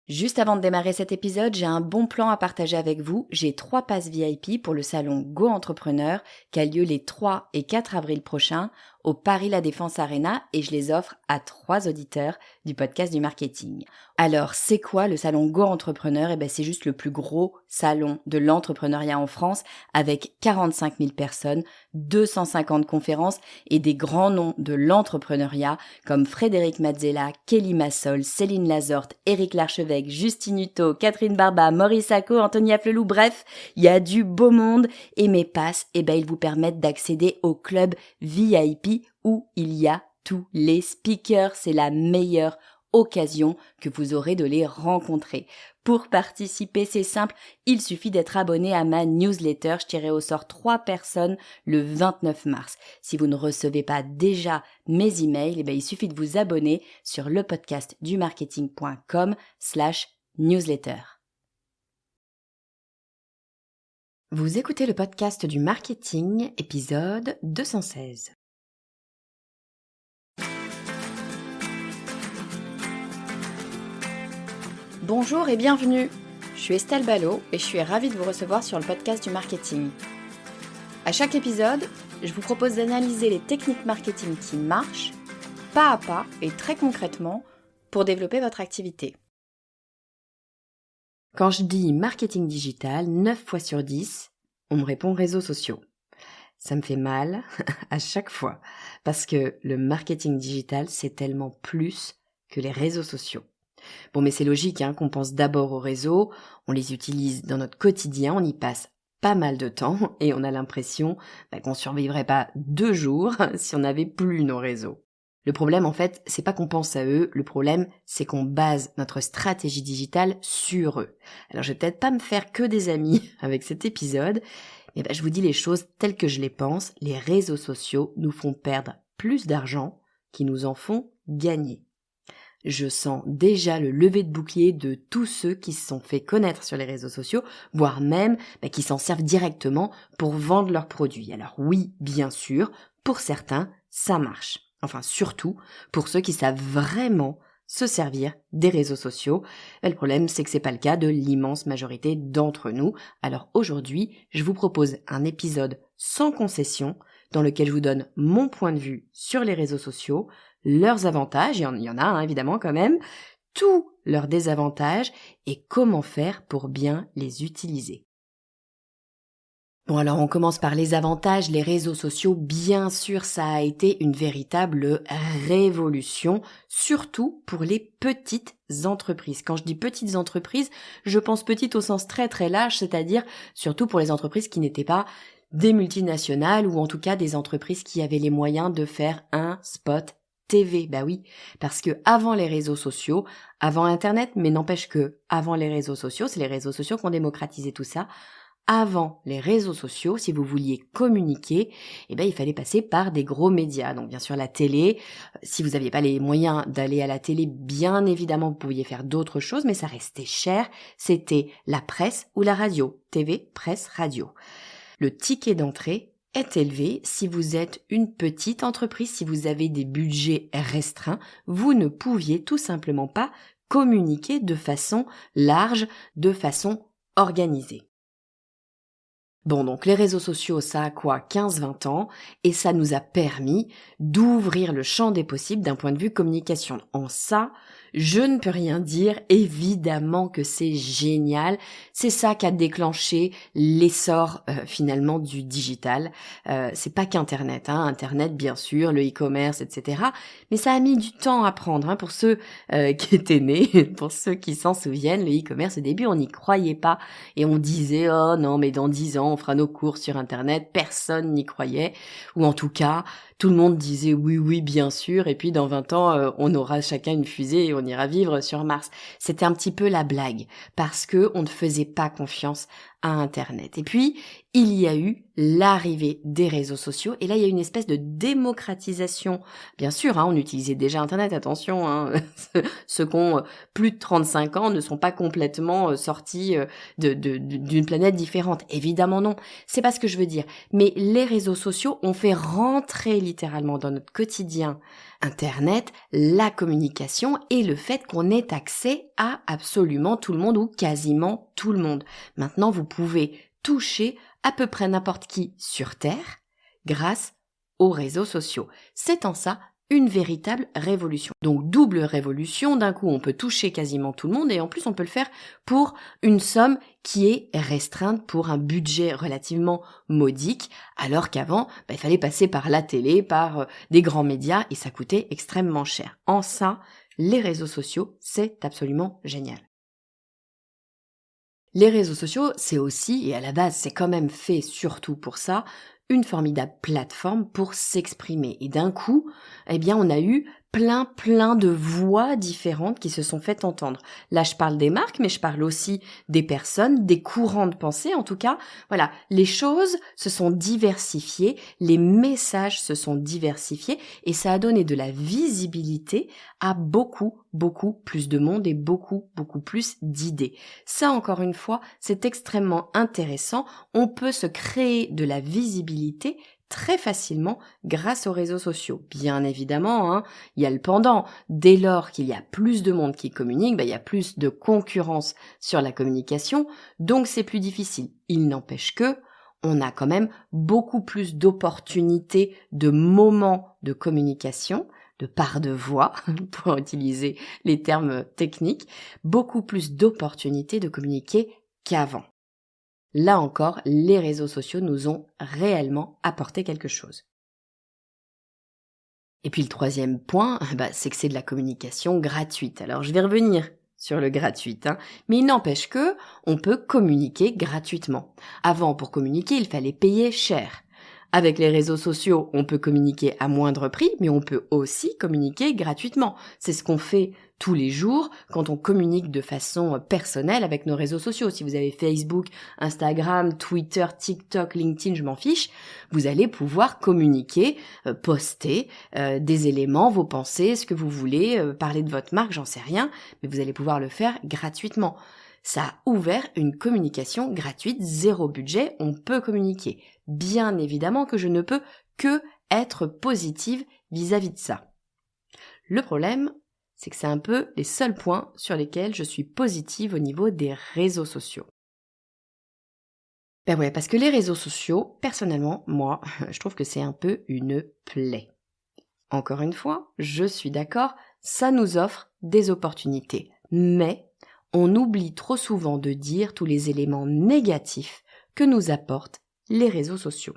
Juste avant de démarrer cet épisode, j'ai un bon plan à partager avec vous. J'ai 3 passes VIP pour le salon Go Entrepreneur qui a lieu les 3 et 4 avril prochains au Paris La Défense Arena et je les offre à 3 auditeurs du podcast du marketing. Alors, c'est quoi le salon Go Entrepreneur ? C'est juste le plus gros salon de l'entrepreneuriat en France avec 45 000 personnes, 250 conférences et des grands noms de l'entrepreneuriat comme Frédéric Mazzella, Kelly Massol, Céline Lazorte, Éric Larchevêque, Justine Hutto, Catherine Barba, Maurice Sacco, Antonia Flelou, bref, il y a du beau monde et mes passes, ils vous permettent d'accéder au club VIP où il y a tous les speakers. C'est la meilleure occasion que vous aurez de les rencontrer. Pour participer, c'est simple, il suffit d'être abonné à ma newsletter. Je tirerai au sort 3 personnes le 29 mars. Si vous ne recevez pas déjà mes emails, il suffit de vous abonner sur lepodcastdumarketing.com/newsletter. Vous écoutez le podcast du marketing, épisode 216. Bonjour et bienvenue. Je suis Estelle Ballot et je suis ravie de vous recevoir sur le podcast du marketing. À chaque épisode, je vous propose d'analyser les techniques marketing qui marchent, pas à pas et très concrètement, pour développer votre activité. Quand je dis marketing digital, 9 fois sur 10, on me répond réseaux sociaux. Ça me fait mal à chaque fois parce que le marketing digital, c'est tellement plus que les réseaux sociaux. Bon, mais c'est logique qu'on pense d'abord aux réseaux, on les utilise dans notre quotidien, on y passe pas mal de temps et on a l'impression qu'on survivrait pas 2 jours si on n'avait plus nos réseaux. Le problème, en fait, c'est pas qu'on pense à eux, le problème, c'est qu'on base notre stratégie digitale sur eux. Alors, je vais peut-être pas me faire que des amis avec cet épisode, mais je vous dis les choses telles que je les pense. Les réseaux sociaux nous font perdre plus d'argent qu'ils nous en font gagner. Je sens déjà le lever de bouclier de tous ceux qui se sont fait connaître sur les réseaux sociaux, voire même qui s'en servent directement pour vendre leurs produits. Alors oui, bien sûr, pour certains, ça marche. Enfin, surtout pour ceux qui savent vraiment se servir des réseaux sociaux. Le problème, c'est que c'est pas le cas de l'immense majorité d'entre nous. Alors aujourd'hui, je vous propose un épisode sans concession dans lequel je vous donne mon point de vue sur les réseaux sociaux, leurs avantages, il y en a évidemment quand même, tous leurs désavantages et comment faire pour bien les utiliser. Bon, alors on commence par les avantages. Les réseaux sociaux, bien sûr, ça a été une véritable révolution, surtout pour les petites entreprises. Quand je dis petites entreprises, je pense petites au sens très très large, c'est-à-dire surtout pour les entreprises qui n'étaient pas des multinationales ou en tout cas des entreprises qui avaient les moyens de faire un spot TV. Bah oui, parce que avant les réseaux sociaux, avant Internet, mais n'empêche que avant les réseaux sociaux, c'est les réseaux sociaux qui ont démocratisé tout ça. Avant les réseaux sociaux, si vous vouliez communiquer, il fallait passer par des gros médias. Donc bien sûr la télé, si vous n'aviez pas les moyens d'aller à la télé, bien évidemment vous pouviez faire d'autres choses, mais ça restait cher. C'était la presse ou la radio, TV, presse, radio. Le ticket d'entrée est élevé. Si vous êtes une petite entreprise, si vous avez des budgets restreints, vous ne pouviez tout simplement pas communiquer de façon large, de façon organisée. Bon, donc les réseaux sociaux, ça a quoi, 15-20 ans, et ça nous a permis d'ouvrir le champ des possibles d'un point de vue communication. En ça, je ne peux rien dire, évidemment que c'est génial. C'est ça qui a déclenché l'essor finalement du digital. C'est pas qu'Internet, Internet bien sûr, le e-commerce, etc. Mais ça a mis du temps à prendre pour ceux qui étaient nés, pour ceux qui s'en souviennent. Le e-commerce au début, on n'y croyait pas et on disait oh non mais dans 10 ans on fera nos cours sur Internet. Personne n'y croyait, ou en tout cas tout le monde disait oui bien sûr, et puis dans 20 ans on aura chacun une fusée et on ira vivre sur Mars. C'était un petit peu la blague parce que on ne faisait pas confiance à Internet. Et puis, il y a eu l'arrivée des réseaux sociaux. Et là, il y a une espèce de démocratisation. Bien sûr, on utilisait déjà Internet, attention. Ceux qui ont plus de 35 ans ne sont pas complètement sortis d'une planète différente. Évidemment non. C'est pas ce que je veux dire. Mais les réseaux sociaux ont fait rentrer littéralement dans notre quotidien Internet, la communication et le fait qu'on ait accès à absolument tout le monde ou quasiment tout le monde. Maintenant, vous pouvez toucher à peu près n'importe qui sur Terre grâce aux réseaux sociaux. C'est en ça une véritable révolution. Donc double révolution, d'un coup on peut toucher quasiment tout le monde et en plus on peut le faire pour une somme qui est restreinte, pour un budget relativement modique, alors qu'avant il fallait passer par la télé, par des grands médias et ça coûtait extrêmement cher. En ça, les réseaux sociaux, c'est absolument génial. Les réseaux sociaux, c'est aussi, et à la base c'est quand même fait surtout pour ça, une formidable plateforme pour s'exprimer. Et d'un coup, on a eu plein de voix différentes qui se sont fait entendre. Là, je parle des marques, mais je parle aussi des personnes, des courants de pensée. En tout cas, voilà, les choses se sont diversifiées, les messages se sont diversifiés et ça a donné de la visibilité à beaucoup plus de monde et beaucoup plus d'idées. Ça, encore une fois, c'est extrêmement intéressant. On peut se créer de la visibilité très facilement grâce aux réseaux sociaux. Bien évidemment, il y a le pendant. Dès lors qu'il y a plus de monde qui communique, il y a plus de concurrence sur la communication, donc c'est plus difficile. Il n'empêche que on a quand même beaucoup plus d'opportunités, de moments de communication, de part de voix, pour utiliser les termes techniques, beaucoup plus d'opportunités de communiquer qu'avant. Là encore, les réseaux sociaux nous ont réellement apporté quelque chose. Et puis le troisième point, c'est que c'est de la communication gratuite. Alors je vais revenir sur le gratuit, mais il n'empêche que on peut communiquer gratuitement. Avant, pour communiquer, il fallait payer cher. Avec les réseaux sociaux, on peut communiquer à moindre prix, mais on peut aussi communiquer gratuitement. C'est ce qu'on fait tous les jours quand on communique de façon personnelle avec nos réseaux sociaux. Si vous avez Facebook, Instagram, Twitter, TikTok, LinkedIn, je m'en fiche, vous allez pouvoir communiquer, poster des éléments, vos pensées, ce que vous voulez, parler de votre marque, j'en sais rien, mais vous allez pouvoir le faire gratuitement. Ça a ouvert une communication gratuite, zéro budget, on peut communiquer. Bien évidemment que je ne peux que être positive vis-à-vis de ça. Le problème, c'est que c'est un peu les seuls points sur lesquels je suis positive au niveau des réseaux sociaux. Parce que les réseaux sociaux, personnellement, moi, je trouve que c'est un peu une plaie. Encore une fois, je suis d'accord, ça nous offre des opportunités, mais on oublie trop souvent de dire tous les éléments négatifs que nous apportent les réseaux sociaux.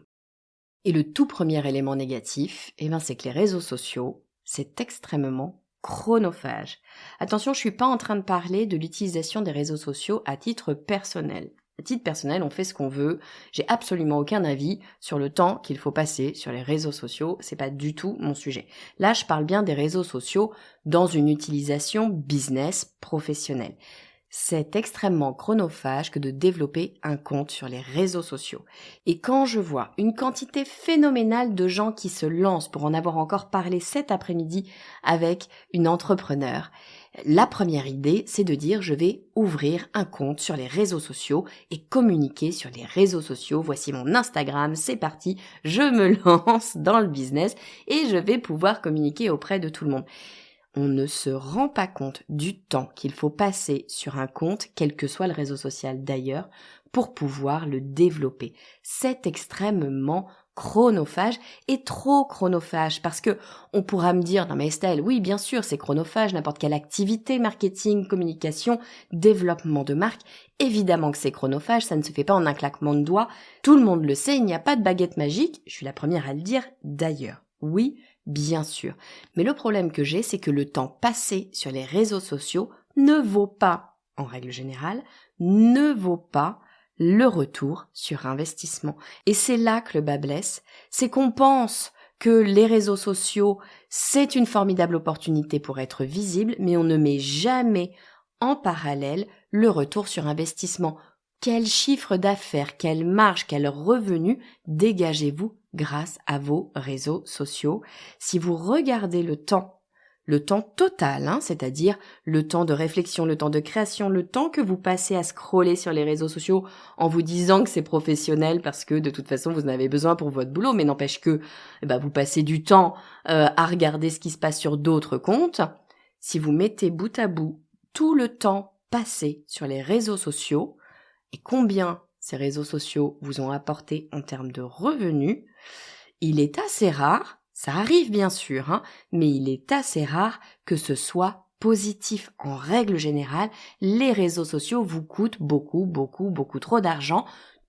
Et le tout premier élément négatif, c'est que les réseaux sociaux, c'est extrêmement chronophage. Attention, je suis pas en train de parler de l'utilisation des réseaux sociaux à titre personnel. À titre personnel, on fait ce qu'on veut. J'ai absolument aucun avis sur le temps qu'il faut passer sur les réseaux sociaux. C'est pas du tout mon sujet. Là, je parle bien des réseaux sociaux dans une utilisation business professionnelle. C'est extrêmement chronophage que de développer un compte sur les réseaux sociaux. Et quand je vois une quantité phénoménale de gens qui se lancent, pour en avoir encore parlé cet après-midi avec une entrepreneure, la première idée, c'est de dire je vais ouvrir un compte sur les réseaux sociaux et communiquer sur les réseaux sociaux. Voici mon Instagram, c'est parti, je me lance dans le business et je vais pouvoir communiquer auprès de tout le monde. On ne se rend pas compte du temps qu'il faut passer sur un compte, quel que soit le réseau social d'ailleurs, pour pouvoir le développer. C'est extrêmement chronophage et trop chronophage parce que on pourra me dire, non mais Estelle, oui bien sûr c'est chronophage, n'importe quelle activité, marketing, communication, développement de marque, évidemment que c'est chronophage, ça ne se fait pas en un claquement de doigts, tout le monde le sait, il n'y a pas de baguette magique, je suis la première à le dire d'ailleurs, oui, bien sûr. Mais le problème que j'ai, c'est que le temps passé sur les réseaux sociaux ne vaut pas, en règle générale, ne vaut pas le retour sur investissement. Et c'est là que le bât blesse, c'est qu'on pense que les réseaux sociaux, c'est une formidable opportunité pour être visible, mais on ne met jamais en parallèle le retour sur investissement. Quel chiffre d'affaires, quelle marge, quel revenu dégagez-vous grâce à vos réseaux sociaux? Si vous regardez le temps total, c'est-à-dire le temps de réflexion, le temps de création, le temps que vous passez à scroller sur les réseaux sociaux en vous disant que c'est professionnel parce que de toute façon vous en avez besoin pour votre boulot, mais n'empêche que vous passez du temps à regarder ce qui se passe sur d'autres comptes. Si vous mettez bout à bout tout le temps passé sur les réseaux sociaux et combien ces réseaux sociaux vous ont apporté en termes de revenus, il est assez rare, ça arrive bien sûr, mais il est assez rare que ce soit positif. En règle générale, les réseaux sociaux vous coûtent beaucoup trop d'argent,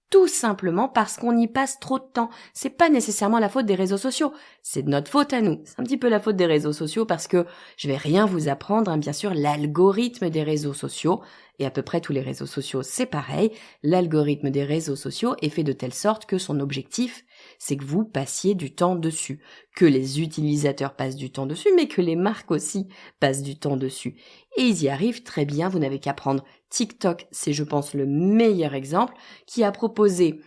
tout simplement parce qu'on y passe trop de temps. C'est pas nécessairement la faute des réseaux sociaux, c'est de notre faute à nous. C'est un petit peu la faute des réseaux sociaux parce que je vais rien vous apprendre, bien sûr, l'algorithme des réseaux sociaux, et à peu près tous les réseaux sociaux, c'est pareil, l'algorithme des réseaux sociaux est fait de telle sorte que son objectif, c'est que vous passiez du temps dessus, que les utilisateurs passent du temps dessus, mais que les marques aussi passent du temps dessus. Et ils y arrivent très bien, vous n'avez qu'à prendre TikTok, c'est je pense le meilleur exemple, qui a proposé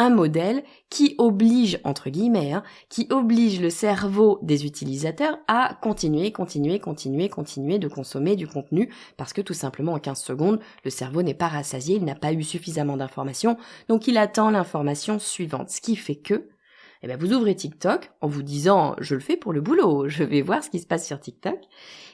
un modèle qui oblige, entre guillemets, qui oblige le cerveau des utilisateurs à continuer de consommer du contenu parce que tout simplement en 15 secondes, le cerveau n'est pas rassasié, il n'a pas eu suffisamment d'informations, donc il attend l'information suivante. Ce qui fait que vous ouvrez TikTok en vous disant « je le fais pour le boulot, je vais voir ce qui se passe sur TikTok »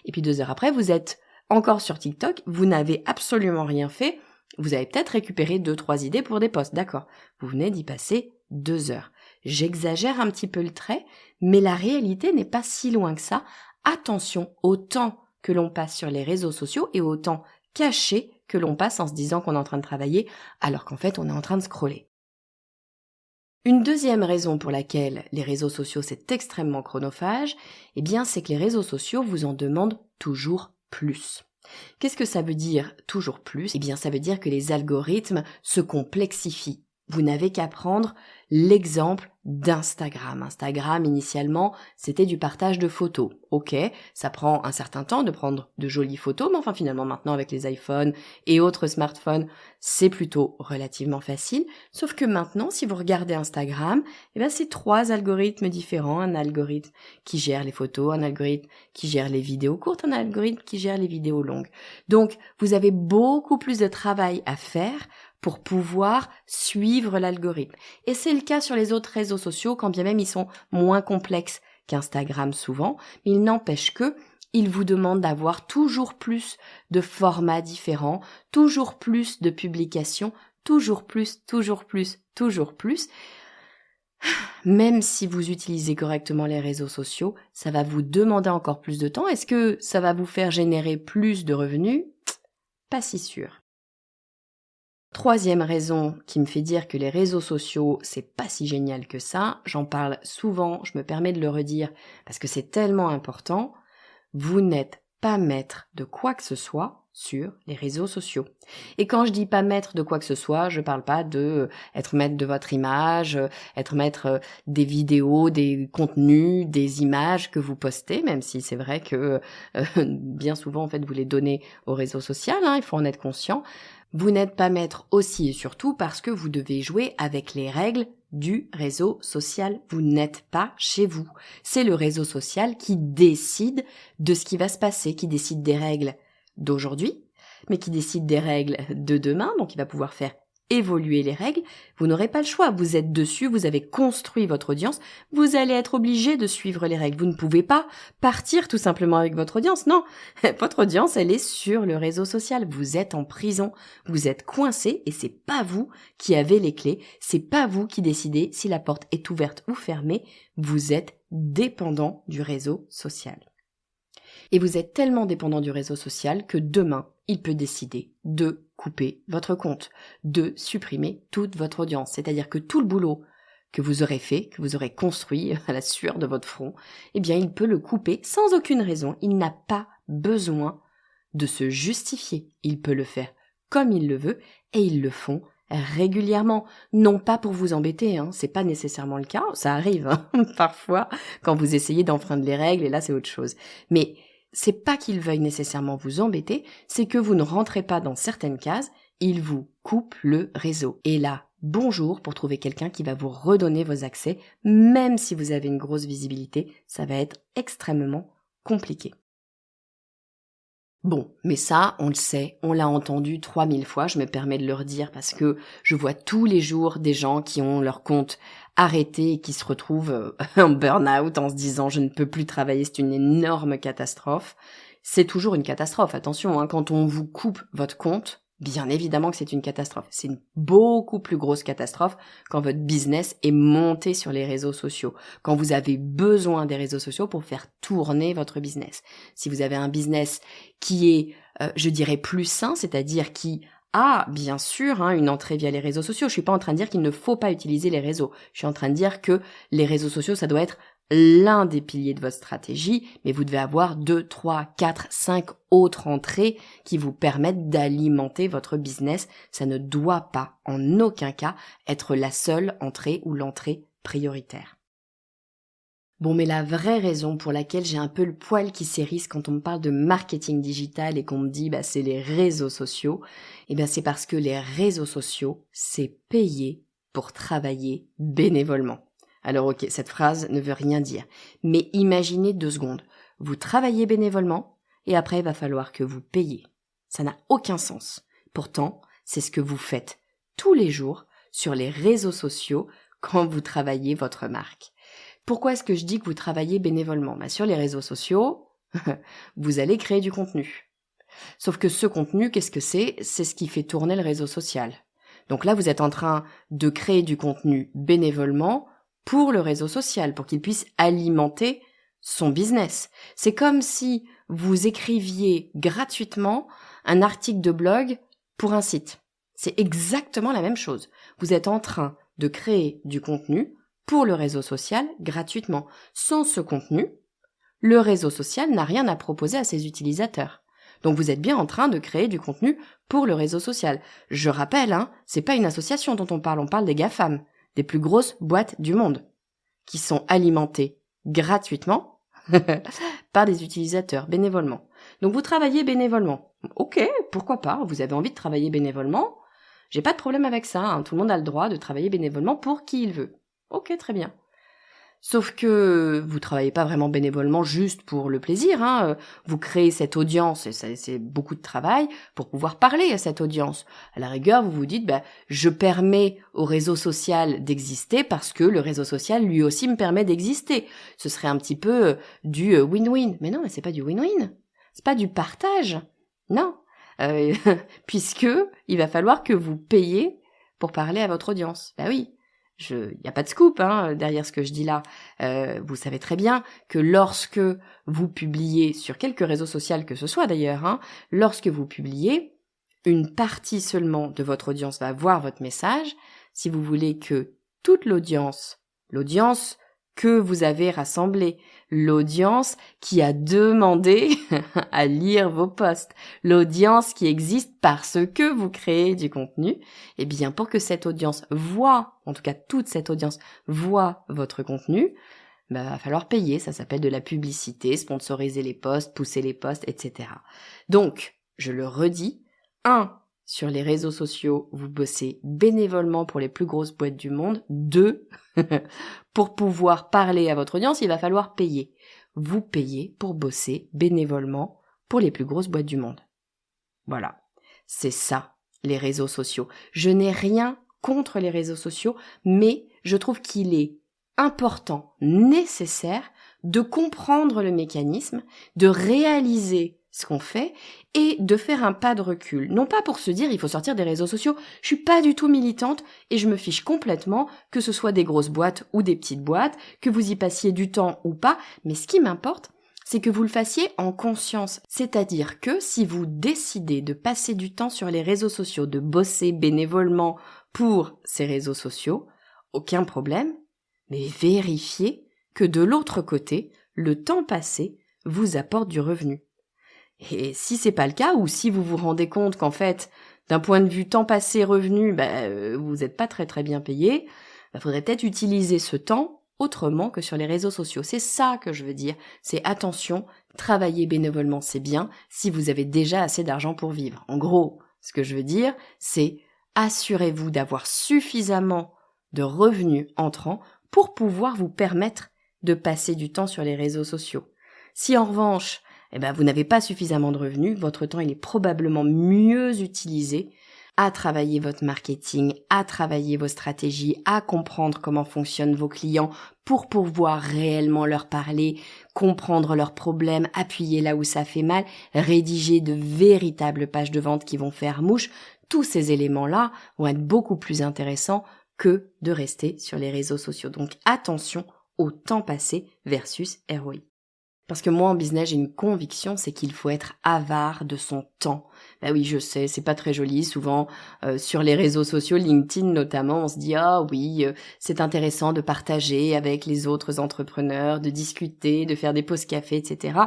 et puis 2 heures après, vous êtes encore sur TikTok, vous n'avez absolument rien fait, vous avez peut-être récupéré 2-3 idées pour des posts, d'accord. Vous venez d'y passer 2 heures. J'exagère un petit peu le trait, mais la réalité n'est pas si loin que ça. Attention au temps que l'on passe sur les réseaux sociaux et au temps caché que l'on passe en se disant qu'on est en train de travailler, alors qu'en fait on est en train de scroller. Une deuxième raison pour laquelle les réseaux sociaux c'est extrêmement chronophage, c'est que les réseaux sociaux vous en demandent toujours plus. Qu'est-ce que ça veut dire toujours plus ? Ça veut dire que les algorithmes se complexifient. Vous n'avez qu'à prendre l'exemple d'Instagram. Instagram, initialement, c'était du partage de photos. Ok, ça prend un certain temps de prendre de jolies photos, mais finalement, maintenant, avec les iPhones et autres smartphones, c'est plutôt relativement facile. Sauf que maintenant, si vous regardez Instagram, c'est 3 algorithmes différents. Un algorithme qui gère les photos, un algorithme qui gère les vidéos courtes, un algorithme qui gère les vidéos longues. Donc, vous avez beaucoup plus de travail à faire pour pouvoir suivre l'algorithme. Et c'est le cas sur les autres réseaux sociaux, quand bien même ils sont moins complexes qu'Instagram souvent, mais il n'empêche que ils vous demandent d'avoir toujours plus de formats différents, toujours plus de publications, toujours plus. Même si vous utilisez correctement les réseaux sociaux, ça va vous demander encore plus de temps. Est-ce que ça va vous faire générer plus de revenus ? Pas si sûr. Troisième raison qui me fait dire que les réseaux sociaux, c'est pas si génial que ça, j'en parle souvent, je me permets de le redire parce que c'est tellement important, vous n'êtes pas maître de quoi que ce soit sur les réseaux sociaux. Et quand je dis pas maître de quoi que ce soit, je parle pas de être maître de votre image, être maître des vidéos, des contenus, des images que vous postez, même si c'est vrai que bien souvent en fait vous les donnez au réseau social, il faut en être conscient. Vous n'êtes pas maître aussi et surtout parce que vous devez jouer avec les règles du réseau social. Vous n'êtes pas chez vous. C'est le réseau social qui décide de ce qui va se passer, qui décide des règles d'aujourd'hui, mais qui décide des règles de demain, donc il va pouvoir faire évoluer les règles. Vous n'aurez pas le choix, vous êtes dessus, vous avez construit votre audience, vous allez être obligé de suivre les règles. Vous ne pouvez pas partir tout simplement avec votre audience, non. Votre audience, elle est sur le réseau social, vous êtes en prison, vous êtes coincé et c'est pas vous qui avez les clés, c'est pas vous qui décidez si la porte est ouverte ou fermée, vous êtes dépendant du réseau social. Et vous êtes tellement dépendant du réseau social que demain, il peut décider de couper votre compte, de supprimer toute votre audience. C'est-à-dire que tout le boulot que vous aurez fait, que vous aurez construit à la sueur de votre front, il peut le couper sans aucune raison. Il n'a pas besoin de se justifier. Il peut le faire comme il le veut et ils le font régulièrement. Non pas pour vous embêter, c'est pas nécessairement le cas. Ça arrive parfois quand vous essayez d'enfreindre les règles et là c'est autre chose. Mais c'est pas qu'ils veuillent nécessairement vous embêter, c'est que vous ne rentrez pas dans certaines cases, il vous coupe le réseau. Et là, bonjour pour trouver quelqu'un qui va vous redonner vos accès, même si vous avez une grosse visibilité, ça va être extrêmement compliqué. Bon, mais ça, on le sait, on l'a entendu 3000 fois, je me permets de le redire parce que je vois tous les jours des gens qui ont leur compte arrêté et qui se retrouvent en burn-out en se disant je ne peux plus travailler, c'est une énorme catastrophe. C'est toujours une catastrophe, attention, hein, quand on vous coupe votre compte, bien évidemment que c'est une catastrophe. C'est une beaucoup plus grosse catastrophe quand votre business est monté sur les réseaux sociaux, quand vous avez besoin des réseaux sociaux pour faire tourner votre business. Si vous avez un business qui est, je dirais, plus sain, c'est-à-dire qui a, bien sûr, une entrée via les réseaux sociaux. Je suis pas en train de dire qu'il ne faut pas utiliser les réseaux. Je suis en train de dire que les réseaux sociaux, ça doit être l'un des piliers de votre stratégie, mais vous devez avoir 2, 3, 4, 5 autres entrées qui vous permettent d'alimenter votre business. Ça ne doit pas, en aucun cas, être la seule entrée ou l'entrée prioritaire. Bon, mais la vraie raison pour laquelle j'ai un peu le poil qui s'érisse quand on me parle de marketing digital et qu'on me dit c'est les réseaux sociaux, c'est parce que les réseaux sociaux, c'est payer pour travailler bénévolement. Alors ok, cette phrase ne veut rien dire, mais imaginez 2 secondes. Vous travaillez bénévolement et après il va falloir que vous payiez. Ça n'a aucun sens. Pourtant, c'est ce que vous faites tous les jours sur les réseaux sociaux quand vous travaillez votre marque. Pourquoi est-ce que je dis que vous travaillez bénévolement ? Sur les réseaux sociaux, vous allez créer du contenu. Sauf que ce contenu, qu'est-ce que c'est ? C'est ce qui fait tourner le réseau social. Donc là, vous êtes en train de créer du contenu bénévolement pour le réseau social, pour qu'il puisse alimenter son business. C'est comme si vous écriviez gratuitement un article de blog pour un site. C'est exactement la même chose. Vous êtes en train de créer du contenu pour le réseau social gratuitement. Sans ce contenu, le réseau social n'a rien à proposer à ses utilisateurs. Donc vous êtes bien en train de créer du contenu pour le réseau social. Je rappelle, c'est pas une association dont on parle des GAFAM, des plus grosses boîtes du monde, qui sont alimentées gratuitement par des utilisateurs bénévolement. Donc vous travaillez bénévolement. Ok, pourquoi pas, vous avez envie de travailler bénévolement, j'ai pas de problème avec ça, tout le monde a le droit de travailler bénévolement pour qui il veut. Ok, très bien. Sauf que vous travaillez pas vraiment bénévolement juste pour le plaisir, vous créez cette audience, et c'est beaucoup de travail pour pouvoir parler à cette audience. À la rigueur, vous vous dites, je permets au réseau social d'exister parce que le réseau social lui aussi me permet d'exister. Ce serait un petit peu du win-win. Mais non, c'est pas du win-win. C'est pas du partage. Non. Puisque il va falloir que vous payiez pour parler à votre audience. Oui. Il n'y a pas de scoop derrière ce que je dis là. Vous savez très bien que lorsque vous publiez sur quelque réseau social que ce soit d'ailleurs, lorsque vous publiez, une partie seulement de votre audience va voir votre message. Si vous voulez que toute l'audience que vous avez rassemblée, l'audience qui a demandé à lire vos posts, l'audience qui existe parce que vous créez du contenu, pour que cette audience voit, en tout cas toute cette audience voit votre contenu, va falloir payer, ça s'appelle de la publicité, sponsoriser les posts, pousser les posts, etc. Donc, je le redis, 1. Sur les réseaux sociaux, vous bossez bénévolement pour les plus grosses boîtes du monde. 2. Pour pouvoir parler à votre audience, il va falloir payer. Vous payez pour bosser bénévolement pour les plus grosses boîtes du monde. Voilà. C'est ça, les réseaux sociaux. Je n'ai rien contre les réseaux sociaux, mais je trouve qu'il est important, nécessaire, de comprendre le mécanisme, de réaliser ce qu'on fait et de faire un pas de recul. Non pas pour se dire il faut sortir des réseaux sociaux, je suis pas du tout militante et je me fiche complètement que ce soit des grosses boîtes ou des petites boîtes, que vous y passiez du temps ou pas, mais ce qui m'importe, c'est que vous le fassiez en conscience. C'est-à-dire que si vous décidez de passer du temps sur les réseaux sociaux, de bosser bénévolement pour ces réseaux sociaux, aucun problème, mais vérifiez que de l'autre côté, le temps passé vous apporte du revenu. Et si c'est pas le cas, ou si vous vous rendez compte qu'en fait, d'un point de vue temps passé revenu, vous n'êtes pas très très bien payé, faudrait peut-être utiliser ce temps autrement que sur les réseaux sociaux. C'est ça que je veux dire. C'est attention, travailler bénévolement c'est bien si vous avez déjà assez d'argent pour vivre. En gros, Ce que je veux dire, c'est assurez-vous d'avoir suffisamment de revenus entrants pour pouvoir vous permettre de passer du temps sur les réseaux sociaux. Si en revanche, vous n'avez pas suffisamment de revenus, votre temps il est probablement mieux utilisé à travailler votre marketing, à travailler vos stratégies, à comprendre comment fonctionnent vos clients pour pouvoir réellement leur parler, comprendre leurs problèmes, appuyer là où ça fait mal, rédiger de véritables pages de vente qui vont faire mouche. Tous ces éléments-là vont être beaucoup plus intéressants que de rester sur les réseaux sociaux. Donc attention au temps passé versus ROI. Parce que moi, en business, j'ai une conviction, c'est qu'il faut être avare de son temps. Ben oui, je sais, c'est pas très joli. Souvent, sur les réseaux sociaux, LinkedIn notamment, on se dit « Ah oui, c'est intéressant de partager avec les autres entrepreneurs, de discuter, de faire des pauses café, etc. »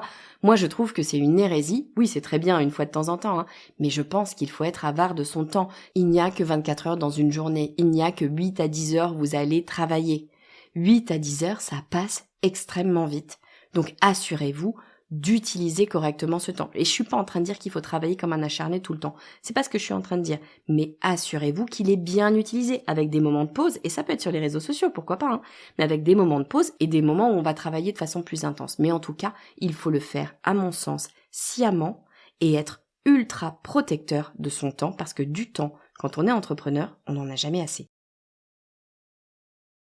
Moi, je trouve que c'est une hérésie. Oui, c'est très bien une fois de temps en temps, mais je pense qu'il faut être avare de son temps. Il n'y a que 24 heures dans une journée. Il n'y a que 8 à 10 heures vous allez travailler. 8 à 10 heures, ça passe extrêmement vite. Donc assurez-vous d'utiliser correctement ce temps. Et je suis pas en train de dire qu'il faut travailler comme un acharné tout le temps. C'est pas ce que je suis en train de dire. Mais assurez-vous qu'il est bien utilisé avec des moments de pause. Et ça peut être sur les réseaux sociaux, pourquoi pas, mais avec des moments de pause et des moments où on va travailler de façon plus intense. Mais en tout cas, il faut le faire, à mon sens, sciemment et être ultra protecteur de son temps parce que du temps, quand on est entrepreneur, on n'en a jamais assez.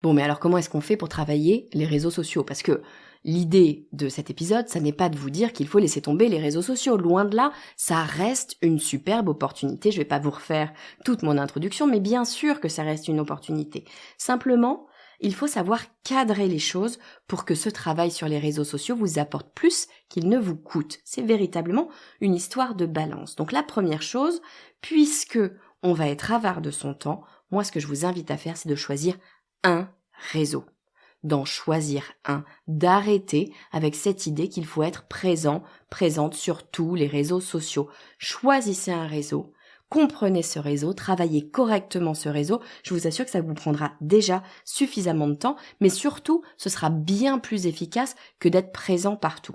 Bon, mais alors comment est-ce qu'on fait pour travailler les réseaux sociaux? Parce que l'idée de cet épisode, ça n'est pas de vous dire qu'il faut laisser tomber les réseaux sociaux. Loin de là, ça reste une superbe opportunité. Je vais pas vous refaire toute mon introduction, mais bien sûr que ça reste une opportunité. Simplement, il faut savoir cadrer les choses pour que ce travail sur les réseaux sociaux vous apporte plus qu'il ne vous coûte. C'est véritablement une histoire de balance. Donc la première chose, puisque on va être avare de son temps, moi ce que je vous invite à faire, c'est de choisir un réseau, d'en choisir un, d'arrêter avec cette idée qu'il faut être présente sur tous les réseaux sociaux. Choisissez un réseau, comprenez ce réseau, travaillez correctement ce réseau, je vous assure que ça vous prendra déjà suffisamment de temps, mais surtout, ce sera bien plus efficace que d'être présent partout.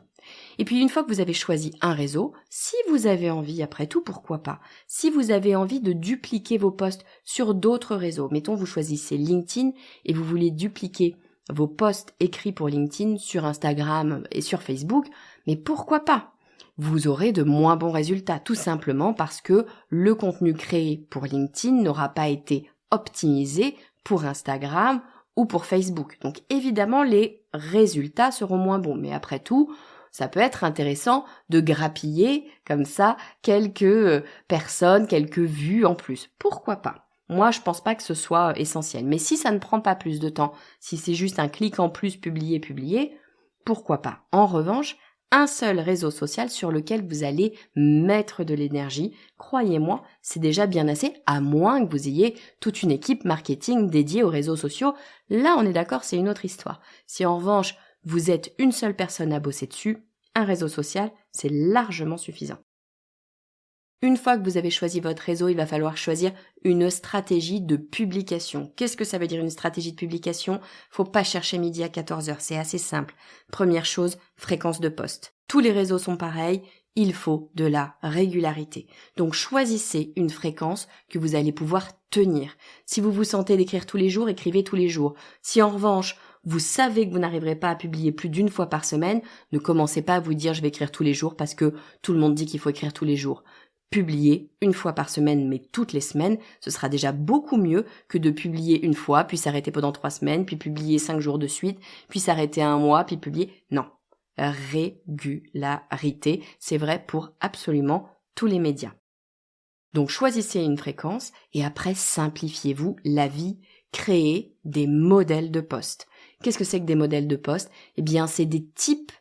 Et puis une fois que vous avez choisi un réseau, si vous avez envie, après tout, pourquoi pas, si vous avez envie de dupliquer vos posts sur d'autres réseaux, mettons vous choisissez LinkedIn et vous voulez dupliquer vos posts écrits pour LinkedIn sur Instagram et sur Facebook, mais pourquoi pas? Vous aurez de moins bons résultats, tout simplement parce que le contenu créé pour LinkedIn n'aura pas été optimisé pour Instagram ou pour Facebook. Donc évidemment, les résultats seront moins bons, mais après tout, ça peut être intéressant de grappiller comme ça quelques personnes, quelques vues en plus. Pourquoi pas? Moi, je pense pas que ce soit essentiel. Mais si ça ne prend pas plus de temps, si c'est juste un clic en plus, publier, pourquoi pas? En revanche, un seul réseau social sur lequel vous allez mettre de l'énergie, croyez-moi, c'est déjà bien assez, à moins que vous ayez toute une équipe marketing dédiée aux réseaux sociaux. Là, on est d'accord, c'est une autre histoire. Si en revanche, vous êtes une seule personne à bosser dessus, un réseau social, c'est largement suffisant. Une fois que vous avez choisi votre réseau, il va falloir choisir une stratégie de publication. Qu'est-ce que ça veut dire une stratégie de publication? Faut pas chercher midi à 14h, c'est assez simple. Première chose, fréquence de poste. Tous les réseaux sont pareils, il faut de la régularité. Donc choisissez une fréquence que vous allez pouvoir tenir. Si vous vous sentez d'écrire tous les jours, écrivez tous les jours. Si en revanche, vous savez que vous n'arriverez pas à publier plus d'une fois par semaine, ne commencez pas à vous dire je vais écrire tous les jours parce que tout le monde dit qu'il faut écrire tous les jours. Publier une fois par semaine, mais toutes les semaines, ce sera déjà beaucoup mieux que de publier une fois, puis s'arrêter pendant 3 semaines, puis publier 5 jours de suite, puis s'arrêter 1 mois, puis publier. Non. Régularité, c'est vrai pour absolument tous les médias. Donc choisissez une fréquence et après simplifiez-vous la vie, créez des modèles de posts. Qu'est-ce que c'est que des modèles de posts? Eh bien, c'est des types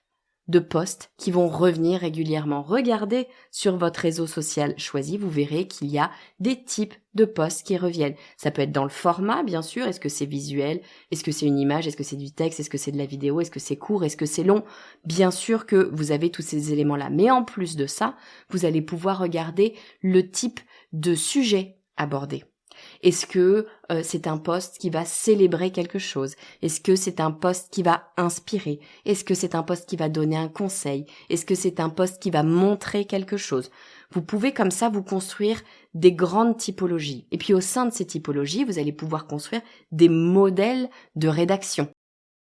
de posts qui vont revenir régulièrement. Regardez sur votre réseau social choisi, vous verrez qu'il y a des types de posts qui reviennent. Ça peut être dans le format, bien sûr. Est-ce que c'est visuel? Est-ce que c'est une image? Est-ce que c'est du texte? Est-ce que c'est de la vidéo? Est-ce que c'est court? Est-ce que c'est long? Bien sûr que vous avez tous ces éléments-là. Mais en plus de ça, vous allez pouvoir regarder le type de sujet abordé. Est-ce que c'est un post qui va célébrer quelque chose? Est-ce que c'est un post qui va inspirer? Est-ce que c'est un post qui va donner un conseil? Est-ce que c'est un post qui va montrer quelque chose? Vous pouvez comme ça vous construire des grandes typologies. Et puis au sein de ces typologies, vous allez pouvoir construire des modèles de rédaction.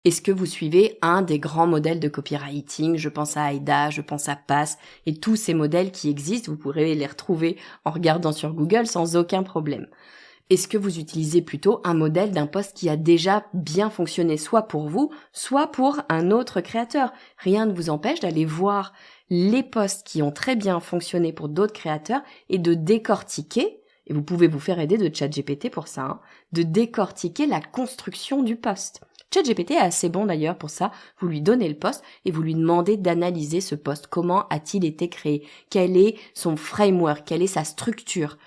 Est-ce que vous suivez un des grands modèles de copywriting? Je pense à Aida, je pense à Pass, et tous ces modèles qui existent, vous pourrez les retrouver en regardant sur Google sans aucun problème. Est-ce que vous utilisez plutôt un modèle d'un post qui a déjà bien fonctionné, soit pour vous, soit pour un autre créateur? Rien ne vous empêche d'aller voir les posts qui ont très bien fonctionné pour d'autres créateurs et de décortiquer, et vous pouvez vous faire aider de ChatGPT pour ça, de décortiquer la construction du post. ChatGPT est assez bon d'ailleurs pour ça. Vous lui donnez le post et vous lui demandez d'analyser ce post. Comment a-t-il été créé? Quel est son framework? Quelle est sa structure?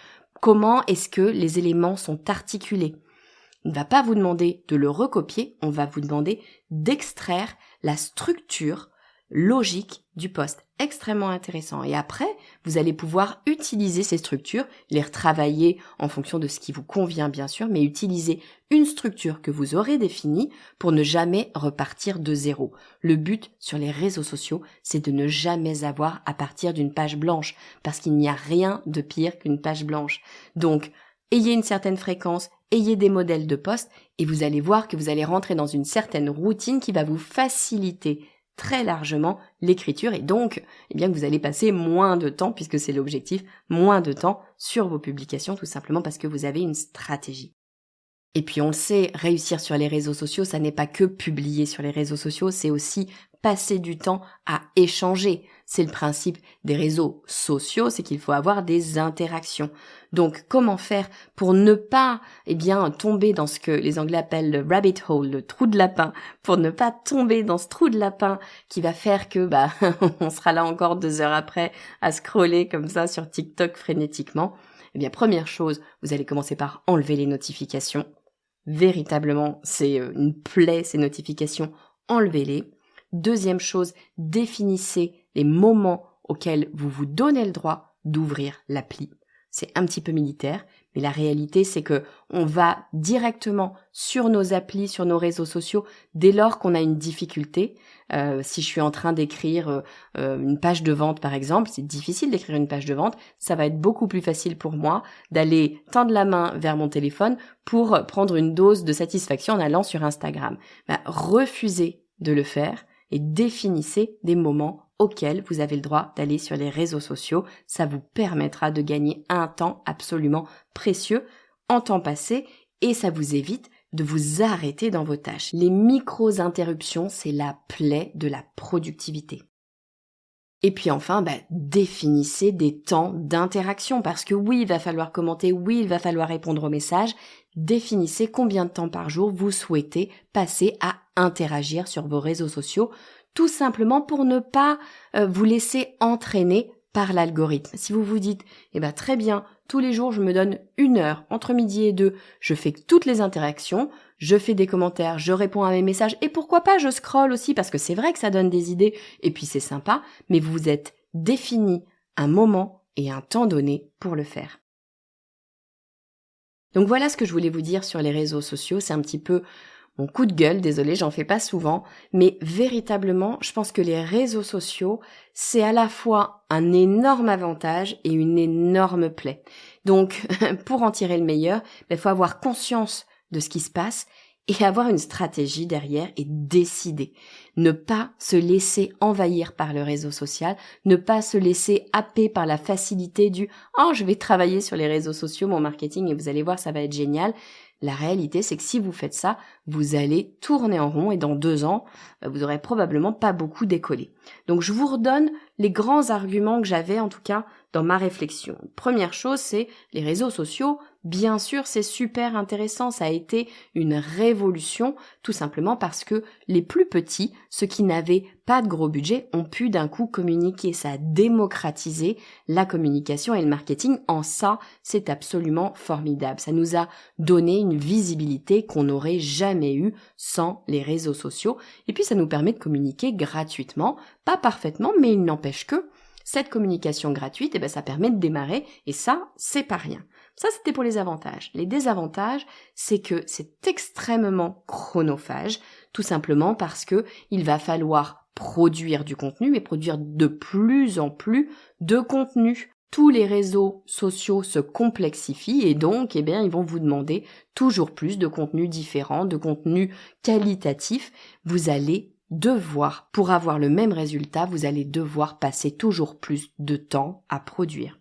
Comment est-ce que les éléments sont articulés? On ne va pas vous demander de le recopier, on va vous demander d'extraire la structure logique du post. Extrêmement intéressant. Et après, vous allez pouvoir utiliser ces structures, les retravailler en fonction de ce qui vous convient bien sûr, mais utiliser une structure que vous aurez définie pour ne jamais repartir de zéro. Le but sur les réseaux sociaux, c'est de ne jamais avoir à partir d'une page blanche, parce qu'il n'y a rien de pire qu'une page blanche. Donc, ayez une certaine fréquence, ayez des modèles de post, et vous allez voir que vous allez rentrer dans une certaine routine qui va vous faciliter très largement l'écriture et donc que vous allez passer moins de temps, puisque c'est l'objectif, moins de temps sur vos publications, tout simplement parce que vous avez une stratégie. Et puis on le sait, réussir sur les réseaux sociaux, ça n'est pas que publier sur les réseaux sociaux, c'est aussi passer du temps à échanger. C'est le principe des réseaux sociaux, c'est qu'il faut avoir des interactions. Donc comment faire pour ne pas tomber dans ce que les Anglais appellent le rabbit hole, le trou de lapin, pour ne pas tomber dans ce trou de lapin qui va faire que on sera là encore 2 heures après à scroller comme ça sur TikTok frénétiquement. Première chose, vous allez commencer par enlever les notifications. Véritablement, c'est une plaie, ces notifications, enlevez-les. Deuxième chose, définissez les moments auxquels vous vous donnez le droit d'ouvrir l'appli. C'est un petit peu militaire, mais la réalité, c'est que on va directement sur nos applis, sur nos réseaux sociaux, dès lors qu'on a une difficulté. Si je suis en train d'écrire une page de vente, par exemple, c'est difficile d'écrire une page de vente, ça va être beaucoup plus facile pour moi d'aller tendre la main vers mon téléphone pour prendre une dose de satisfaction en allant sur Instagram. Refusez de le faire et définissez des moments auxquels vous avez le droit d'aller sur les réseaux sociaux. Ça vous permettra de gagner un temps absolument précieux en temps passé et ça vous évite de vous arrêter dans vos tâches. Les micro-interruptions, c'est la plaie de la productivité. Et puis enfin, définissez des temps d'interaction parce que oui, il va falloir commenter, oui, il va falloir répondre aux messages. Définissez combien de temps par jour vous souhaitez passer à interagir sur vos réseaux sociaux, tout simplement pour ne pas vous laisser entraîner par l'algorithme. Si vous vous dites, très bien, tous les jours je me donne 1 heure, entre midi et 2, je fais toutes les interactions, je fais des commentaires, je réponds à mes messages, et pourquoi pas je scrolle aussi, parce que c'est vrai que ça donne des idées, et puis c'est sympa, mais vous vous êtes défini un moment et un temps donné pour le faire. Donc voilà ce que je voulais vous dire sur les réseaux sociaux, c'est un petit peu mon coup de gueule, désolé, j'en fais pas souvent, mais véritablement, je pense que les réseaux sociaux, c'est à la fois un énorme avantage et une énorme plaie. Donc, pour en tirer le meilleur, il faut avoir conscience de ce qui se passe et avoir une stratégie derrière et décider. Ne pas se laisser envahir par le réseau social, ne pas se laisser happer par la facilité du « Oh, je vais travailler sur les réseaux sociaux, mon marketing, et vous allez voir, ça va être génial ». La réalité, c'est que si vous faites ça, vous allez tourner en rond et dans 2 ans, vous aurez probablement pas beaucoup décollé. Donc, je vous redonne les grands arguments que j'avais, en tout cas, dans ma réflexion. Première chose, c'est les réseaux sociaux. Bien sûr, c'est super intéressant. Ça a été une révolution, tout simplement parce que les plus petits, ceux qui n'avaient pas de gros budget, ont pu d'un coup communiquer. Ça a démocratisé la communication et le marketing. En ça, c'est absolument formidable. Ça nous a donné une visibilité qu'on n'aurait jamais eue sans les réseaux sociaux. Et puis, ça nous permet de communiquer gratuitement, pas parfaitement, mais il n'empêche que Cette communication gratuite, ça permet de démarrer et ça, c'est pas rien. Ça, c'était pour les avantages. Les désavantages, c'est que c'est extrêmement chronophage, tout simplement parce que il va falloir produire du contenu et produire de plus en plus de contenu. Tous les réseaux sociaux se complexifient et donc, ils vont vous demander toujours plus de contenu différent, de contenu qualitatif. Vous allez devoir, pour avoir le même résultat, vous allez devoir passer toujours plus de temps à produire.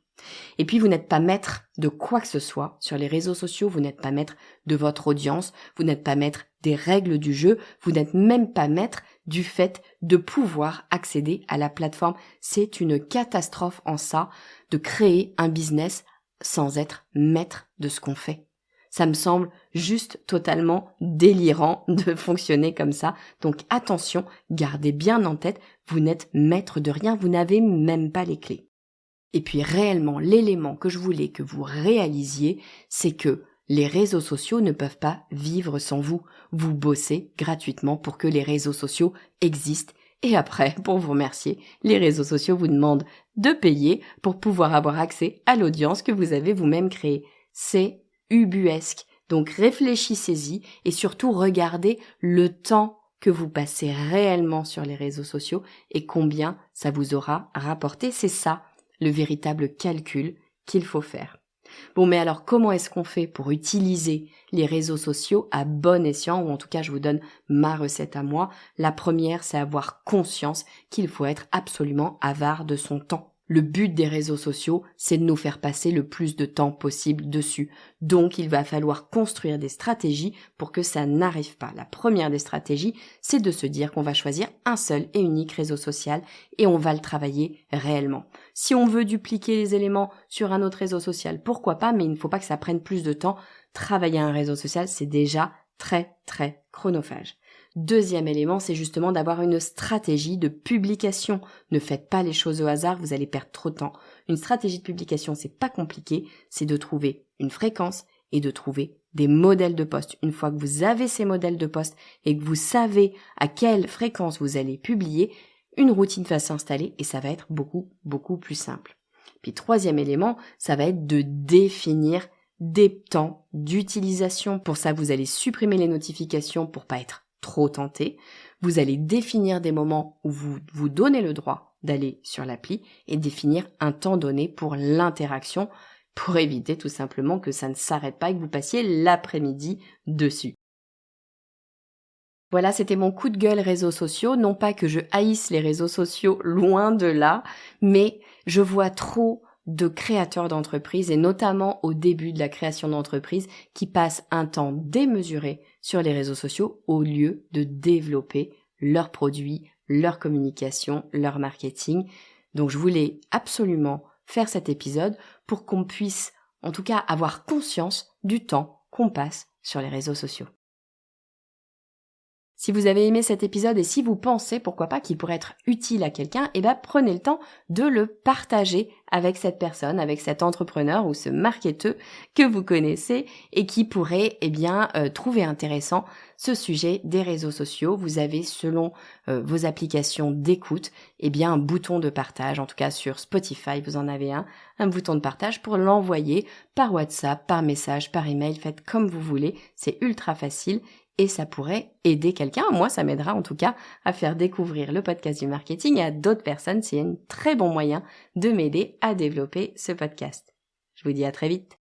Et puis, vous n'êtes pas maître de quoi que ce soit sur les réseaux sociaux, vous n'êtes pas maître de votre audience, vous n'êtes pas maître des règles du jeu, vous n'êtes même pas maître du fait de pouvoir accéder à la plateforme. C'est une catastrophe en ça, de créer un business sans être maître de ce qu'on fait. Ça me semble juste totalement délirant de fonctionner comme ça. Donc attention, gardez bien en tête, vous n'êtes maître de rien, vous n'avez même pas les clés. Et puis réellement, l'élément que je voulais que vous réalisiez, c'est que les réseaux sociaux ne peuvent pas vivre sans vous. Vous bossez gratuitement pour que les réseaux sociaux existent. Et après, pour vous remercier, les réseaux sociaux vous demandent de payer pour pouvoir avoir accès à l'audience que vous avez vous-même créée. C'est ubuesque. Donc réfléchissez-y et surtout regardez le temps que vous passez réellement sur les réseaux sociaux et combien ça vous aura rapporté. C'est ça le véritable calcul qu'il faut faire. Bon, mais alors comment est-ce qu'on fait pour utiliser les réseaux sociaux à bon escient, ou en tout cas je vous donne ma recette à moi. La première, c'est avoir conscience qu'il faut être absolument avare de son temps. Le but des réseaux sociaux, c'est de nous faire passer le plus de temps possible dessus. Donc, il va falloir construire des stratégies pour que ça n'arrive pas. La première des stratégies, c'est de se dire qu'on va choisir un seul et unique réseau social et on va le travailler réellement. Si on veut dupliquer les éléments sur un autre réseau social, pourquoi pas, mais il ne faut pas que ça prenne plus de temps. Travailler un réseau social, c'est déjà très, très chronophage. Deuxième élément, c'est justement d'avoir une stratégie de publication. Ne faites pas les choses au hasard, vous allez perdre trop de temps. Une stratégie de publication, c'est pas compliqué, c'est de trouver une fréquence et de trouver des modèles de poste. Une fois que vous avez ces modèles de poste et que vous savez à quelle fréquence vous allez publier, une routine va s'installer et ça va être beaucoup, beaucoup plus simple. Puis troisième élément, ça va être de définir des temps d'utilisation. Pour ça, vous allez supprimer les notifications pour pas être trop tenté. Vous allez définir des moments où vous vous donnez le droit d'aller sur l'appli et définir un temps donné pour l'interaction pour éviter tout simplement que ça ne s'arrête pas et que vous passiez l'après-midi dessus. Voilà, c'était mon coup de gueule réseaux sociaux. Non pas que je haïsse les réseaux sociaux, loin de là, mais je vois trop de créateurs d'entreprises et notamment au début de la création d'entreprise qui passent un temps démesuré sur les réseaux sociaux au lieu de développer leurs produits, leur communication, leur marketing. Donc je voulais absolument faire cet épisode pour qu'on puisse en tout cas avoir conscience du temps qu'on passe sur les réseaux sociaux. Si vous avez aimé cet épisode et si vous pensez, pourquoi pas, qu'il pourrait être utile à quelqu'un, prenez le temps de le partager avec cette personne, avec cet entrepreneur ou ce marketeur que vous connaissez et qui pourrait, trouver intéressant ce sujet des réseaux sociaux. Vous avez, selon vos applications d'écoute, un bouton de partage. En tout cas, sur Spotify, vous en avez un bouton de partage pour l'envoyer par WhatsApp, par message, par email. Faites comme vous voulez. C'est ultra facile. Et ça pourrait aider quelqu'un. Moi, ça m'aidera en tout cas à faire découvrir le podcast du marketing à d'autres personnes. C'est un très bon moyen de m'aider à développer ce podcast. Je vous dis à très vite.